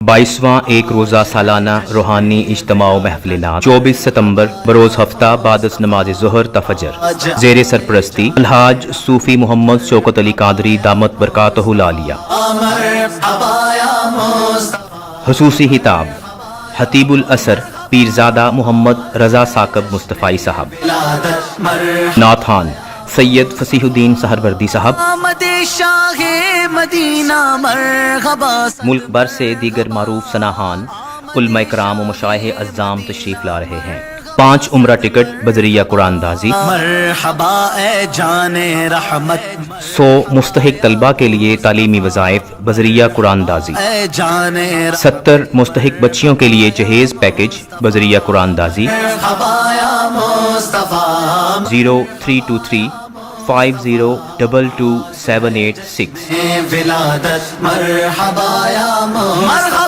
22واں ایک روزہ سالانہ روحانی اجتماع و محفل نعت 24 ستمبر بروز ہفتہ بعد از نماز ظہر تا فجر، زیر سرپرستی الحاج صوفی محمد شوکت علی قادری دامت برکاتہ العالیہ۔ خصوصی خطاب خطیب العصر پیرزادہ محمد رضا ثاقب مصطفی صاحب، نعتخوان سید فصیح الدین سہروردی صاحب، ملک بھر سے دیگر معروف ثناخوان، علماء کرام و مشائخ اعظام تشریف لا رہے ہیں۔ 5 عمرہ ٹکٹ بذریعہ قرآن اندازی، مرحبا اے جان رحمت 100 مستحق طلبہ کے لیے تعلیمی وظائف بذریعہ قرآن اندازی، اے جان 70 مستحق بچیوں کے لیے جہیز پیکج بذریعہ قرآن اندازی۔ مرحبا یا مصطفیٰ 0323 5022 786۔ ولادت مرحبا یا مرحبا